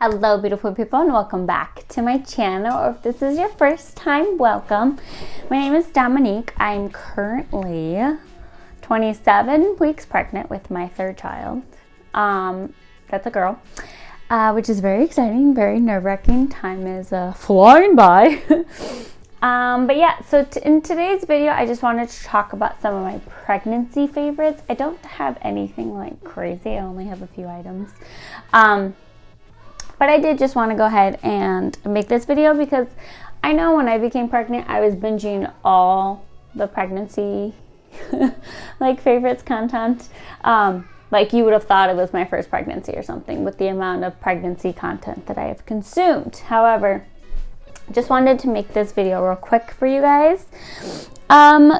Hello beautiful people and welcome back to my channel, or if this is your first time, welcome. My name is Dominique. I'm currently 27 weeks pregnant with my third child. That's a girl, which is very exciting, very nerve-wracking. Time is flying by. But yeah, so in today's video I just wanted to talk about some of my pregnancy favorites. I don't have anything like crazy, I only have a few items. But I did just want to go ahead and make this video because I know when I became pregnant, I was binging all the pregnancy like favorites content. Like you would have thought it was my first pregnancy or something with the amount of pregnancy content that I have consumed. However, just wanted to make this video real quick for you guys.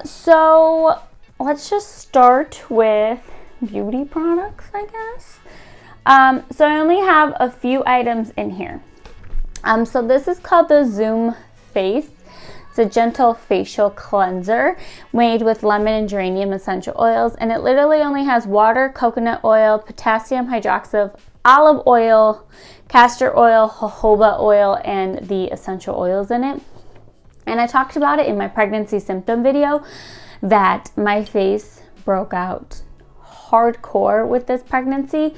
So let's just start with beauty products, I guess. So I only have a few items in here. So this is called the Zoom Face. It's a gentle facial cleanser made with lemon and geranium essential oils, and it literally only has water, coconut oil, potassium hydroxide, olive oil, castor oil, jojoba oil, and the essential oils in it. And I talked about it in my pregnancy symptom video that my face broke out hardcore with this pregnancy.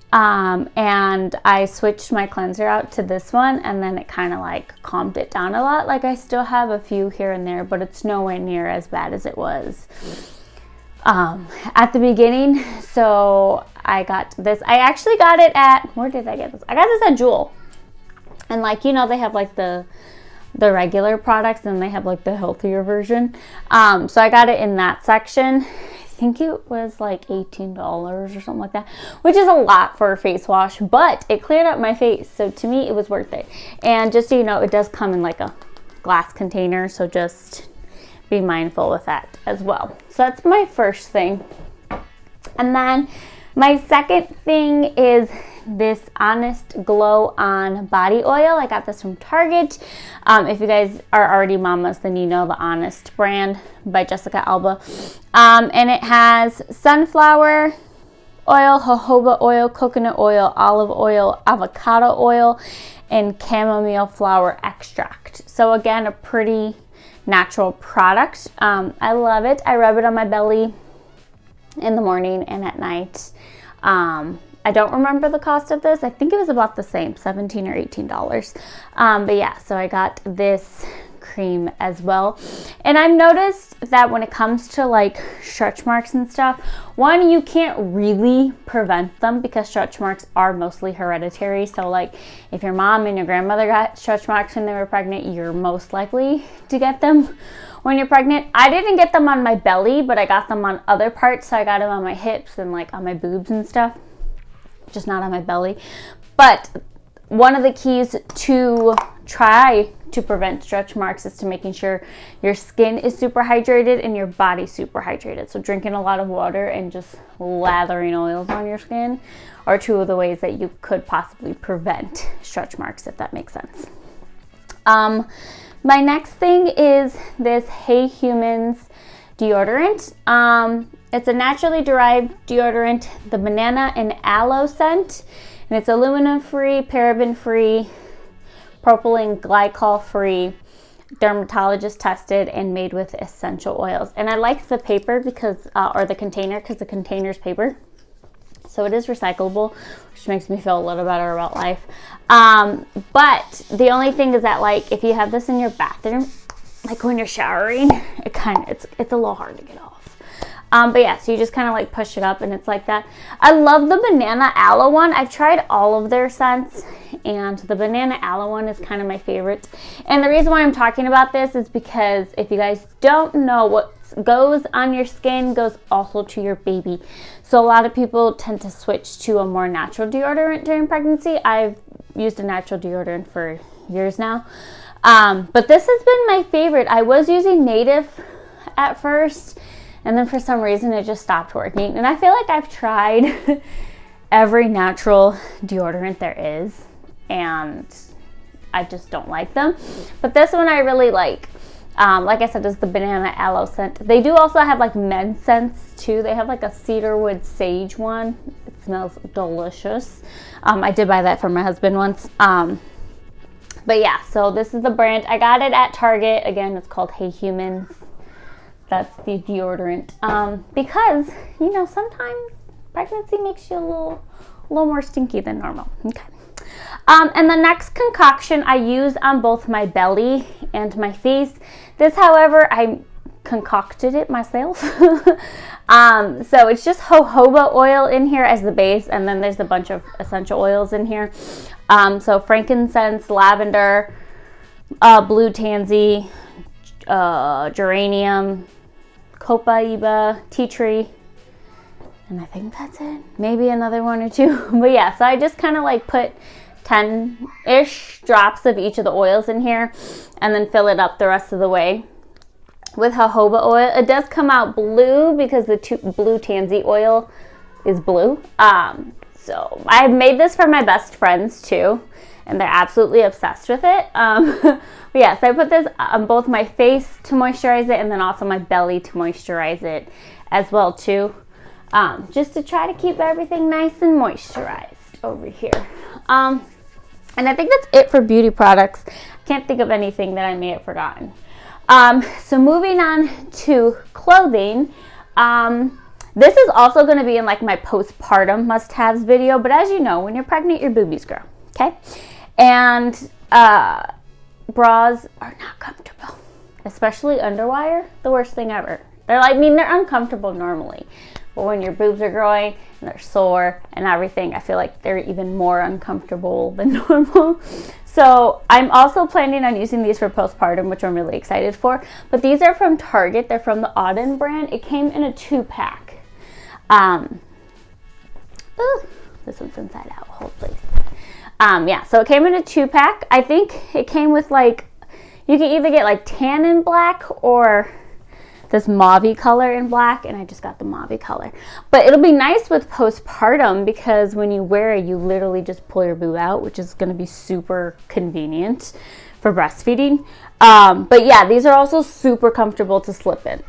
And I switched my cleanser out to this one, and then it kind of like calmed it down a lot. Like I still have a few here and there, but it's nowhere near as bad as it was at the beginning. So I got this. I actually got it at, where did I get this? I got this at Jewel. And like, you know, they have like the regular products and they have like the healthier version. So I got it in that section. I think it was like $18 or something like that, which is a lot for a face wash, but it cleared up my face. So to me, it was worth it. And just so you know, it does come in like a glass container. So just be mindful with that as well. So that's my first thing. And then my second thing is this Honest Glow On body oil. I got this from Target. If you guys are already mamas, then you know the Honest brand by Jessica Alba. And it has sunflower oil, jojoba oil, coconut oil, olive oil, avocado oil, and chamomile flower extract. So again, a pretty natural product. I love it. I rub it on my belly in the morning and at night. I don't remember the cost of this. I think it was about the same, $17 or $18. But yeah, so I got this cream as well. And I've noticed that when it comes to like stretch marks and stuff, one, you can't really prevent them because stretch marks are mostly hereditary. So like if your mom and your grandmother got stretch marks when they were pregnant, you're most likely to get them when you're pregnant. I didn't get them on my belly, but I got them on other parts. So I got them on my hips and like on my boobs and stuff, just not on my belly. But one of the keys to try to prevent stretch marks is to making sure your skin is super hydrated and your body super hydrated. So drinking a lot of water and just lathering oils on your skin are two of the ways that you could possibly prevent stretch marks, if that makes sense. My next thing is this Hey Humans deodorant. It's a naturally derived deodorant, the banana and aloe scent, and it's aluminum free, paraben free, propylene glycol free, dermatologist tested, and made with essential oils. And I like the paper because, or the container, because the container's paper. So it is recyclable, which makes me feel a little better about life. But the only thing is that like if you have this in your bathroom, like when you're showering, it's a little hard to get off. But yeah, so you just kind of like push it up and it's like that. I love the banana aloe one. I've tried all of their scents and the banana aloe one is kind of my favorite. And the reason why I'm talking about this is because if you guys don't know, what goes on your skin goes also to your baby. So a lot of people tend to switch to a more natural deodorant during pregnancy. I've used a natural deodorant for years now. But this has been my favorite. I was using Native at first, and then for some reason it just stopped working. And I feel like I've tried every natural deodorant there is, and I just don't like them. But this one I really like. Like I said, is the banana aloe scent. They do also have like men's scents too. They have like a cedarwood sage one. It's smells delicious. I did buy that for my husband once. But yeah, so this is the brand. I got it at Target. Again, it's called Hey Humans. That's the deodorant. Because, you know, sometimes pregnancy makes you a little more stinky than normal. Okay. And the next concoction I use on both my belly and my face. This, however, I concocted it myself. So it's just jojoba oil in here as the base, and then there's a bunch of essential oils in here. So frankincense, lavender, blue tansy, geranium, copaiba, tea tree, and I think that's it. Maybe another one or two. But yeah, so I just kind of like put 10-ish drops of each of the oils in here and then fill it up the rest of the way with jojoba oil. It does come out blue because the blue tansy oil is blue. So I made this for my best friends too, and they're absolutely obsessed with it. But yeah, so I put this on both my face to moisturize it and then also my belly to moisturize it as well too. Just to try to keep everything nice and moisturized over here. And I think that's it for beauty products. Can't think of anything that I may have forgotten. So moving on to clothing. This is also going to be in like my postpartum must-haves video. But as you know, when you're pregnant, your boobies grow. Okay? And bras are not comfortable. Especially underwire. The worst thing ever. They're like, I mean, they're uncomfortable normally. But when your boobs are growing and they're sore and everything, I feel like they're even more uncomfortable than normal. So I'm also planning on using these for postpartum, which I'm really excited for. But these are from Target. They're from the Auden brand. It came in a 2-pack. This one's inside out. Hold please. Yeah, so it came in a 2-pack. I think it came with like, you can either get like tan and black or this mauve color in black, and I just got the mauve color. But it'll be nice with postpartum because when you wear it, you literally just pull your boob out, which is going to be super convenient for breastfeeding. But yeah, these are also super comfortable to sleep in,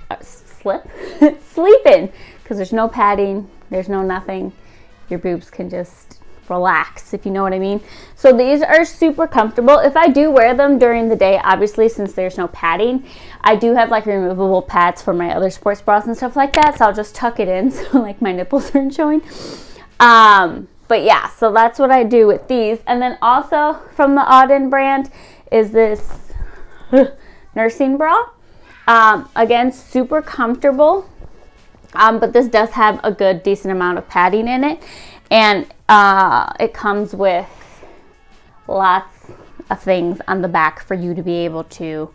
because there's no padding, there's no nothing. Your boobs can just relax, if you know what I mean. So these are super comfortable. If I do wear them during the day, obviously since there's no padding, I do have like removable pads for my other sports bras and stuff like that, so I'll just tuck it in so like my nipples aren't showing. But yeah, so that's what I do with these. And then also from the Auden brand is this nursing bra. Again, super comfortable, but this does have a good decent amount of padding in it. And it comes with lots of things on the back for you to be able to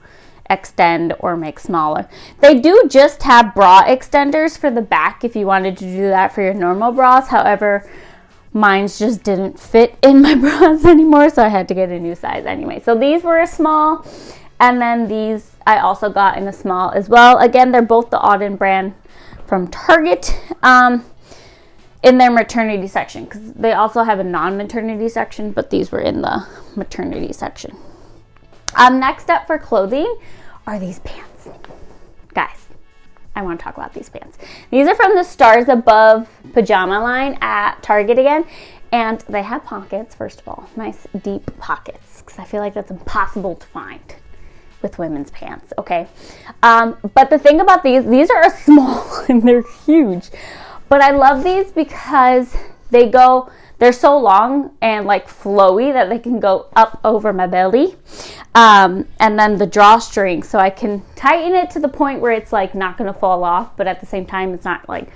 extend or make smaller. They do just have bra extenders for the back if you wanted to do that for your normal bras. However, mine just didn't fit in my bras anymore, so I had to get a new size anyway. So these were a small, and then these I also got in a small as well. Again, they're both the Auden brand from Target. In their maternity section, because they also have a non-maternity section, but these were in the maternity section. Next up for clothing are these pants. Guys, I want to talk about these pants. These are from the Stars Above Pajama line at Target again, and they have pockets, first of all, nice deep pockets, because I feel like that's impossible to find with women's pants, okay? But the thing about these are a small and they're huge. But I love these because they're so long and like flowy that they can go up over my belly. And then the drawstring, so I can tighten it to the point where it's like not going to fall off, but at the same time it's not like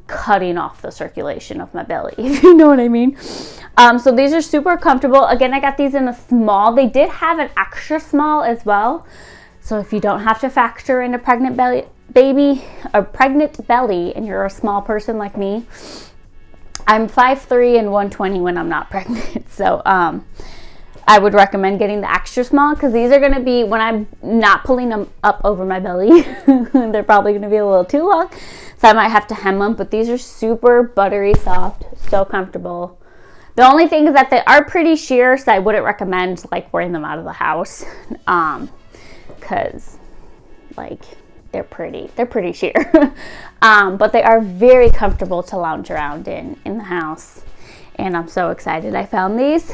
cutting off the circulation of my belly, if you know what I mean. So these are super comfortable. Again, I got these in a small. They did have an extra small as well. So if you don't have to factor in a pregnant belly, and you're a small person like me, I'm 5'3" and 120 when I'm not pregnant. So I would recommend getting the extra small, because these are going to be, when I'm not pulling them up over my belly, they're probably going to be a little too long, so I might have to hem them. But these are super buttery soft, so comfortable. The only thing is that they are pretty sheer, so I wouldn't recommend like wearing them out of the house, because like they're pretty sheer. But they are very comfortable to lounge around in the house. And I'm so excited I found these.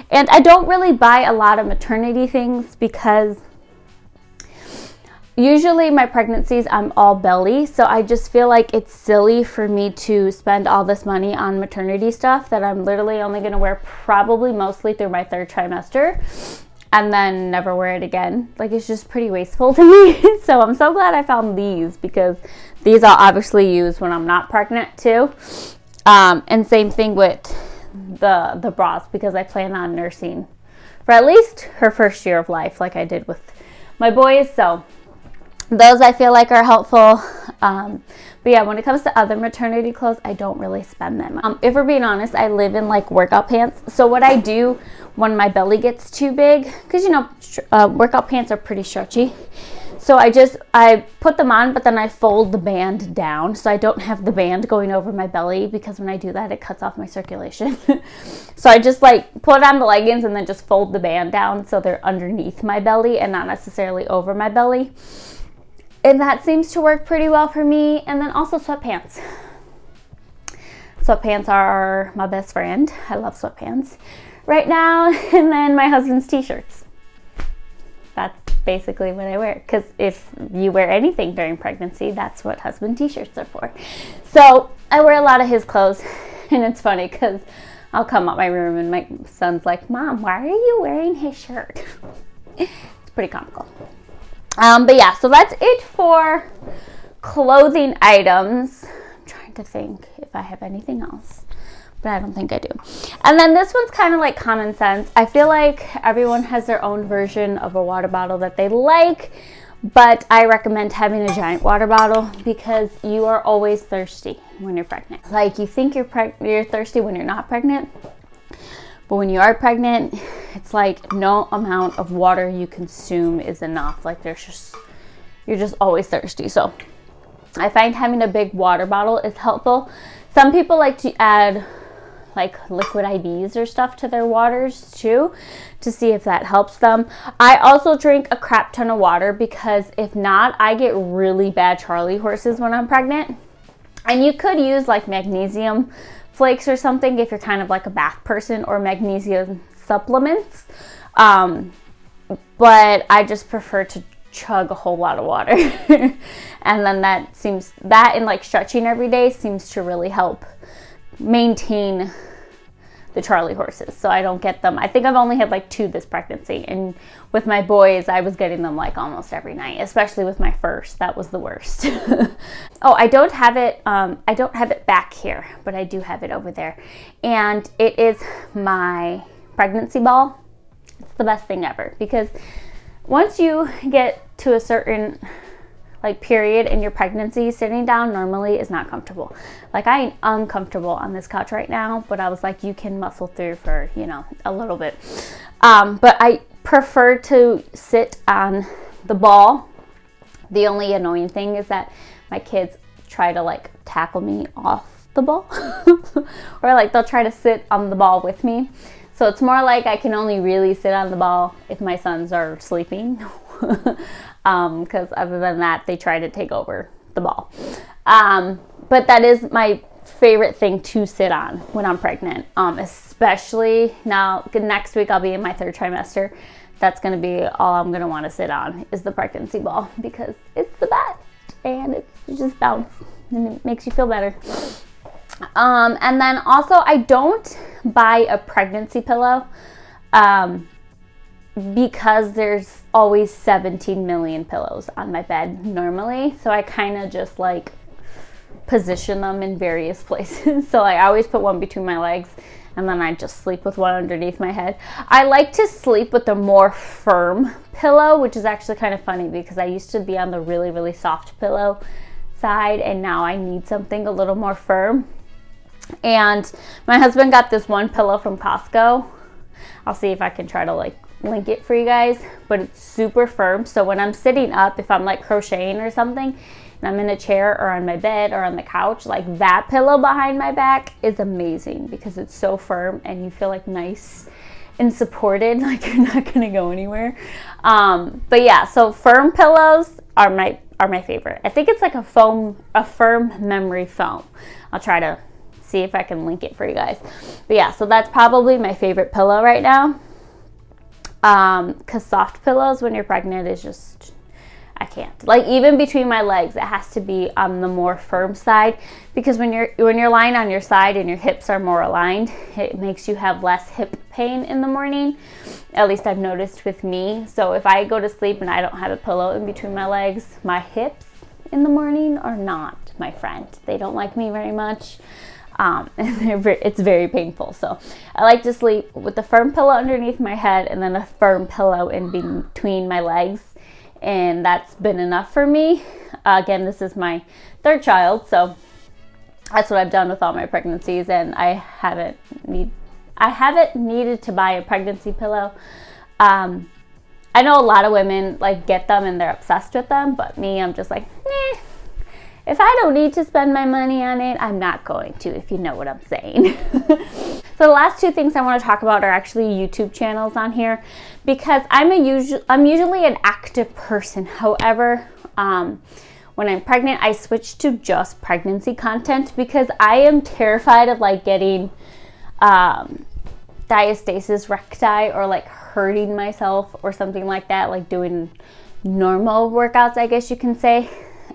And I don't really buy a lot of maternity things because usually my pregnancies, I'm all belly. So I just feel like it's silly for me to spend all this money on maternity stuff that I'm literally only going to wear probably mostly through my 3rd trimester and then never wear it again. Like, it's just pretty wasteful to me. So I'm so glad I found these because these I'll obviously use when I'm not pregnant too. And same thing with the bras because I plan on nursing for at least her first year of life like I did with my boys. So those I feel like are helpful. But yeah, when it comes to other maternity clothes, I don't really spend them. If we're being honest, I live in like workout pants. So what I do when my belly gets too big, because you know, workout pants are pretty stretchy. So I put them on, but then I fold the band down. So I don't have the band going over my belly because when I do that, it cuts off my circulation. So I just like put on the leggings and then just fold the band down so they're underneath my belly and not necessarily over my belly. And that seems to work pretty well for me. And then also sweatpants. Sweatpants are my best friend. I love sweatpants right now. And then my husband's t-shirts. That's basically what I wear. Because if you wear anything during pregnancy, that's what husband t-shirts are for. So I wear a lot of his clothes. And it's funny because I'll come out my room and my son's like, Mom, why are you wearing his shirt? It's pretty comical. But yeah, so that's it for clothing items. I'm trying to think if I have anything else, but I don't think I do. And then this one's kind of like common sense. I feel like everyone has their own version of a water bottle that they like, but I recommend having a giant water bottle because you are always thirsty when you're pregnant. Like, you think you're thirsty when you're not pregnant, but when you are pregnant, it's like no amount of water you consume is enough. Like, you're just always thirsty. So I find having a big water bottle is helpful. Some people like to add like liquid IVs or stuff to their waters too to see if that helps them. I also drink a crap ton of water because if not, I get really bad Charlie horses when I'm pregnant. And you could use like magnesium flakes or something if you're kind of like a bath person, or magnesium supplements, but I just prefer to chug a whole lot of water. And then that and like stretching every day seems to really help maintain the Charlie horses, so I don't get them. I think I've only had like 2 this pregnancy, and with my boys I was getting them like almost every night, especially with my first. That was the worst. Oh, I don't have it back here, but I do have it over there, and it is my pregnancy ball. It's the best thing ever because once you get to a certain like period in your pregnancy, sitting down normally is not comfortable. Like, I am uncomfortable on this couch right now, but I was like, you can muscle through for, you know, a little bit. But I prefer to sit on the ball. The only annoying thing is that my kids try to like tackle me off the ball or like they'll try to sit on the ball with me. So it's more like I can only really sit on the ball if my sons are sleeping. Because other than that, they try to take over the ball. But that is my favorite thing to sit on when I'm pregnant. Especially now, next week I'll be in my 3rd trimester. That's going to be all I'm going to want to sit on is the pregnancy ball because it's the best and you just bounce and it makes you feel better. And then also I don't buy a pregnancy pillow. Because there's always 17 million pillows on my bed normally. So I kind of just like position them in various places. So like, I always put one between my legs and then I just sleep with one underneath my head. I like to sleep with a more firm pillow, which is actually kind of funny because I used to be on the really, really soft pillow side and now I need something a little more firm. And my husband got this one pillow from Costco. I'll see if I can try to like link it for you guys, but it's super firm. So when I'm sitting up, if I'm like crocheting or something and I'm in a chair or on my bed or on the couch, like that pillow behind my back is amazing because it's so firm and you feel like nice and supported, like you're not gonna go anywhere. But yeah, so firm pillows are are my favorite. I think it's like a firm memory foam. I'll try to see if I can link it for you guys. But yeah, so that's probably my favorite pillow right now. Because soft pillows when you're pregnant is just, I can't. Like even between my legs, it has to be on the more firm side, because when you're lying on your side and your hips are more aligned, it makes you have less hip pain in the morning. At least I've noticed with me. So if I go to sleep and I don't have a pillow in between my legs, my hips in the morning are not my friend. They don't like me very much. And it's very painful. So I like to sleep with the firm pillow underneath my head and then a firm pillow in between my legs. And that's been enough for me. Again, this is my third child, so that's what I've done with all my pregnancies, and I haven't needed to buy a pregnancy pillow. I know a lot of women like get them and they're obsessed with them, but me, I'm just like, nah. If I don't need to spend my money on it, I'm not going to, if you know what I'm saying. So the last two things I want to talk about are actually YouTube channels on here, because I'm usually an active person. However, when I'm pregnant, I switch to just pregnancy content because I am terrified of like getting diastasis recti or like hurting myself or something like that, like doing normal workouts, I guess you can say.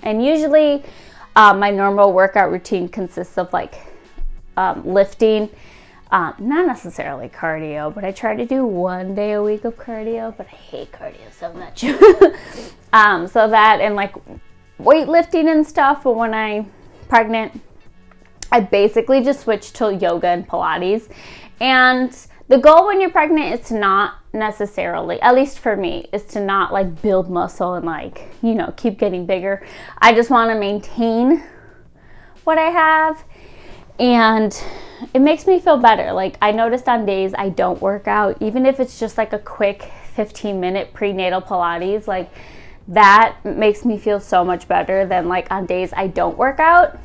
And usually my normal workout routine consists of like lifting, not necessarily cardio, but I try to do 1 day a week of cardio, but I hate cardio so much. So that and like weightlifting and stuff. But when I'm pregnant, I basically just switched to yoga and Pilates. And the goal when you're pregnant is to not necessarily, at least for me, is to not like build muscle and like, you know, keep getting bigger. I just want to maintain what I have, and it makes me feel better. Like I noticed on days I don't work out, even if it's just like a quick 15-minute prenatal Pilates, like that makes me feel so much better than like on days I don't work out.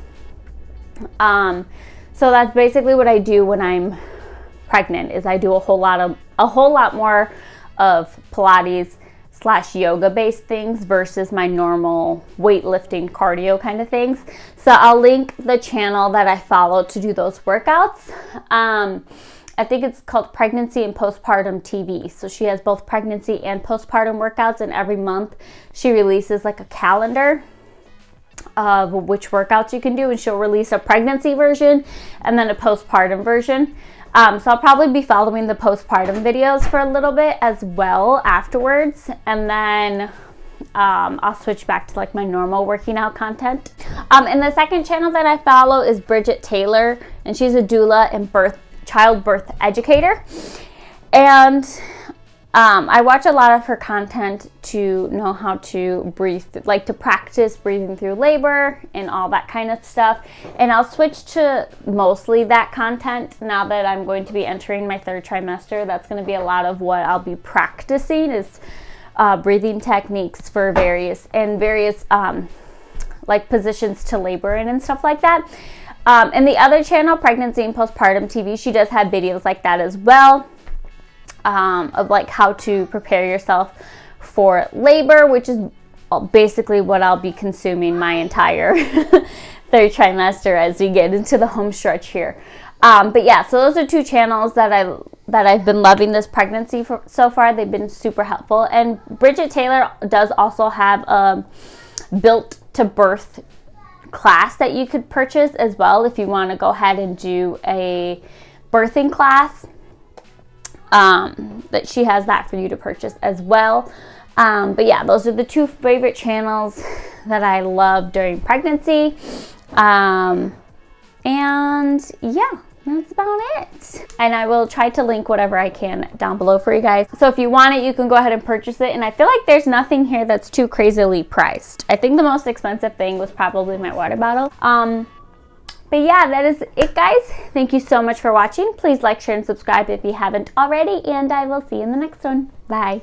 So that's basically what I do when I'm pregnant, is I do a whole lot more of Pilates / yoga based things versus my normal weightlifting cardio kind of things. So I'll link the channel that I follow to do those workouts. I think it's called Pregnancy and Postpartum TV. So she has both pregnancy and postpartum workouts, and every month she releases like a calendar of which workouts you can do, and she'll release a pregnancy version and then a postpartum version. So I'll probably be following the postpartum videos for a little bit as well afterwards, and then I'll switch back to like my normal working out content. And the second channel that I follow is Bridget Taylor, and she's a doula and childbirth educator. And I watch a lot of her content to know how to breathe, like to practice breathing through labor and all that kind of stuff. And I'll switch to mostly that content now that I'm going to be entering my third trimester. That's going to be a lot of what I'll be practicing is breathing techniques for various like positions to labor in and stuff like that. And the other channel, Pregnancy and Postpartum TV, she does have videos like that as well. Of like how to prepare yourself for labor, which is basically what I'll be consuming my entire third trimester as we get into the home stretch here. But yeah, so those are two channels that I've been loving this pregnancy for so far. They've been super helpful. And Bridget Taylor does also have a built to birth class that you could purchase as well if you want to go ahead and do a birthing class. That she has that for you to purchase as well. But yeah, those are the two favorite channels that I love during pregnancy. And yeah, that's about it. And I will try to link whatever I can down below for you guys. So if you want it, you can go ahead and purchase it. And I feel like there's nothing here that's too crazily priced. I think the most expensive thing was probably my water bottle. But yeah, that is it, guys. Thank you so much for watching. Please like, share, and subscribe if you haven't already, and I will see you in the next one. Bye.